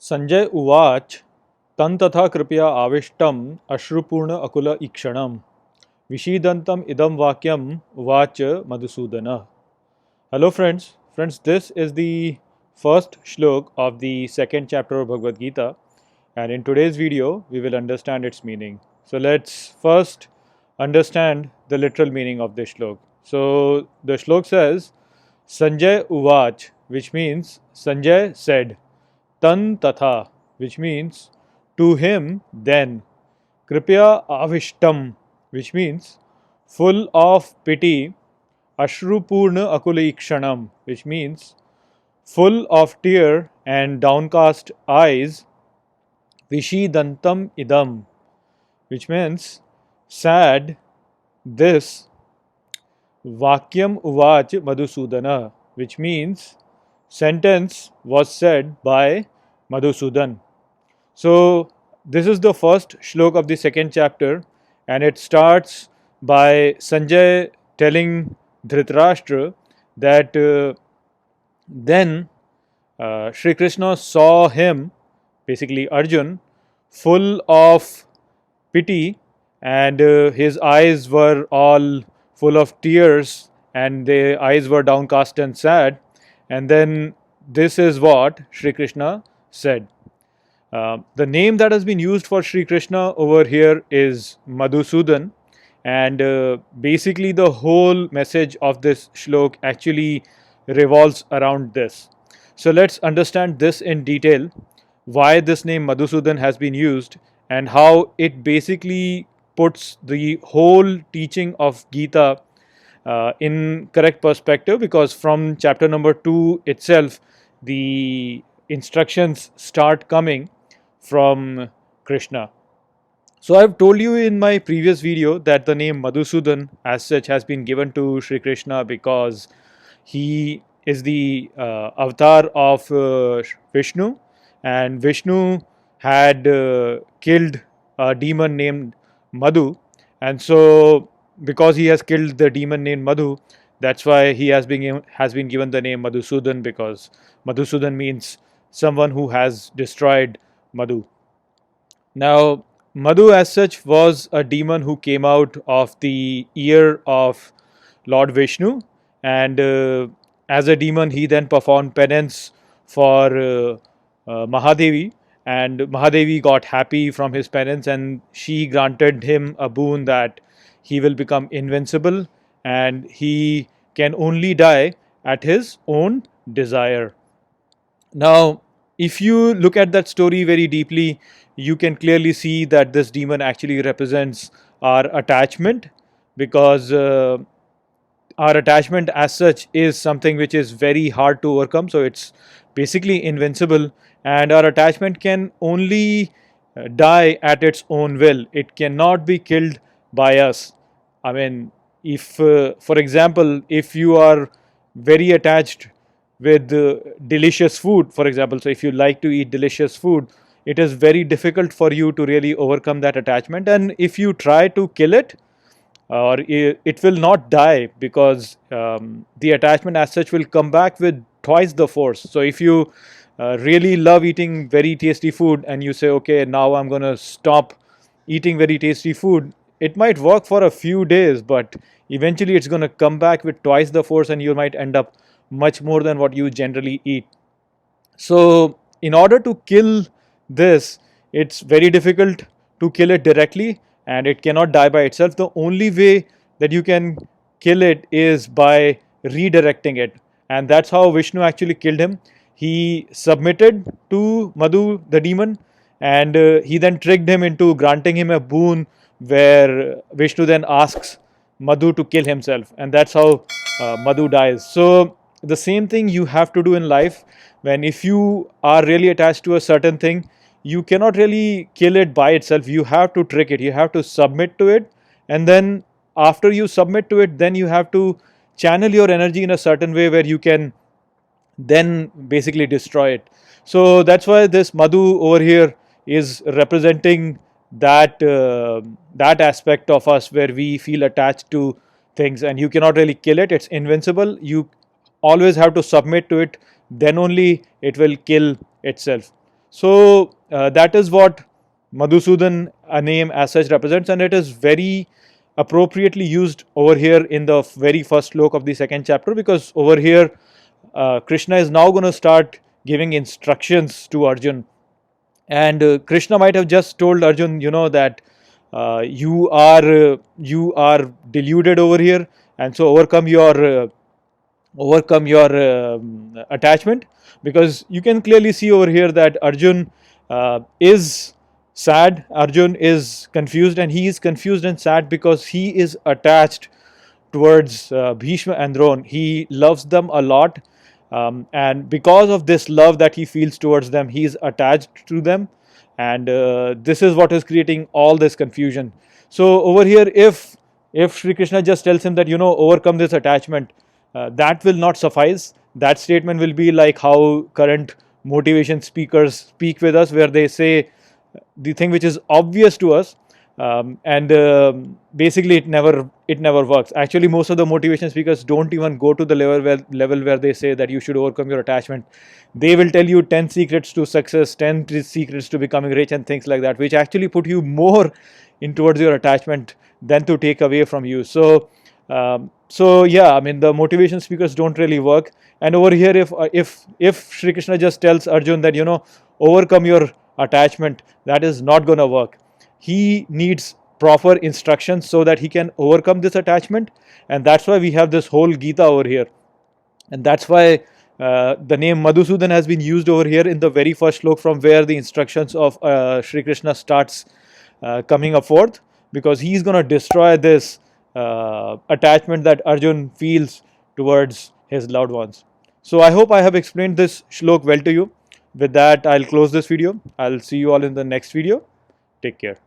संजय उवाच तन्तथा कृपया आविष्टम् अश्रुपूर्ण अकुल ईक्षणं विषीदन्तम् इदं वाक्यम् उवाच Madhusudana. Hello friends, this is the first shlok of the second chapter of Bhagavad Gita, and in today's video we will understand its meaning. So let's first understand the literal meaning of this shlok. So the shlok says Sanjay Uvach, which means Sanjay said, Tan Tatha, which means to him then, Kripya Avishtam, which means full of pity, Ashrupurna Akulaikshanam, which means full of tear and downcast eyes, Vishidantam Idam, which means sad, this, Vakyam Uvach Madhusudana, which means sentence was said by Madhusudan. So, this is the first shlok of the second chapter, and it starts by Sanjay telling Dhritarashtra that then Sri Krishna saw him, basically Arjun, full of pity, and his eyes were all full of tears, and the eyes were downcast and sad. And then this is what Sri Krishna said. The name that has been used for Sri Krishna over here is Madhusudan, and basically the whole message of this shlok actually revolves around this. So let's understand this in detail, why this name Madhusudan has been used and how it basically puts the whole teaching of Gita in correct perspective, because from chapter number 2 itself the instructions start coming from Krishna. So I've told you in my previous video that the name Madhusudan as such has been given to Sri Krishna because he is the avatar of Vishnu, and Vishnu had killed a demon named Madhu, and so because he has killed the demon named Madhu, that's why he has been given the name Madhusudan, because Madhusudan means someone who has destroyed Madhu. Now, Madhu as such was a demon who came out of the ear of Lord Vishnu, and as a demon he then performed penance for Mahadevi, and Mahadevi got happy from his penance, and she granted him a boon that he will become invincible and he can only die at his own desire. Now, if you look at that story very deeply, you can clearly see that this demon actually represents our attachment, because our attachment as such is something which is very hard to overcome. So it's basically invincible, and our attachment can only die at its own will. It cannot be killed by us. I mean, if, for example, if you are very attached with delicious food, for example, so if you like to eat delicious food, it is very difficult for you to really overcome that attachment. And if you try to kill it, or it will not die, because the attachment as such will come back with twice the force. So if you really love eating very tasty food and you say, okay, now I'm going to stop eating very tasty food, it might work for a few days, but eventually it's going to come back with twice the force, and you might end up much more than what you generally eat. So in order to kill this, it's very difficult to kill it directly, and it cannot die by itself. The only way that you can kill it is by redirecting it, and that's how Vishnu actually killed him. He submitted to Madhu the demon, and he then tricked him into granting him a boon where Vishnu then asks Madhu to kill himself, and that's how Madhu dies. So the same thing you have to do in life. When if you are really attached to a certain thing, you cannot really kill it by itself. You have to trick it, you have to submit to it, and then after you submit to it, then you have to channel your energy in a certain way where you can then basically destroy it. So that's why this Madhu over here is representing that aspect of us where we feel attached to things, and you cannot really kill it. It's invincible. You always have to submit to it, then only it will kill itself. So that is what Madhusudan, a name as such, represents, and it is very appropriately used over here in the very first slok of the second chapter, because over here Krishna is now going to start giving instructions to Arjun, and Krishna might have just told Arjun, that you are deluded over here, and so overcome your attachment, because you can clearly see over here that Arjun is sad, Arjun is confused, and he is confused and sad because he is attached towards Bhishma and Drona. He loves them a lot, and because of this love that he feels towards them, he is attached to them, and this is what is creating all this confusion. So over here, if Sri Krishna just tells him that overcome this attachment, that will not suffice. That statement will be like how current motivation speakers speak with us, where they say the thing which is obvious to us, and basically it never works. Actually, most of the motivation speakers don't even go to the level where they say that you should overcome your attachment. They will tell you 10 secrets to success, 10 secrets to becoming rich, and things like that, which actually put you more in towards your attachment than to take away from you. So yeah, I mean, the motivation speakers don't really work. And over here, if Shri Krishna just tells Arjun that overcome your attachment, that is not going to work. He needs proper instructions so that he can overcome this attachment, and that's why we have this whole Gita over here, and that's why the name Madhusudan has been used over here in the very first slok, from where the instructions of Shri Krishna starts coming up forth, because he's going to destroy this attachment that Arjun feels towards his loved ones. So I hope I have explained this shlok well to you. With that, I'll close this video. I'll see you all in the next video. Take care.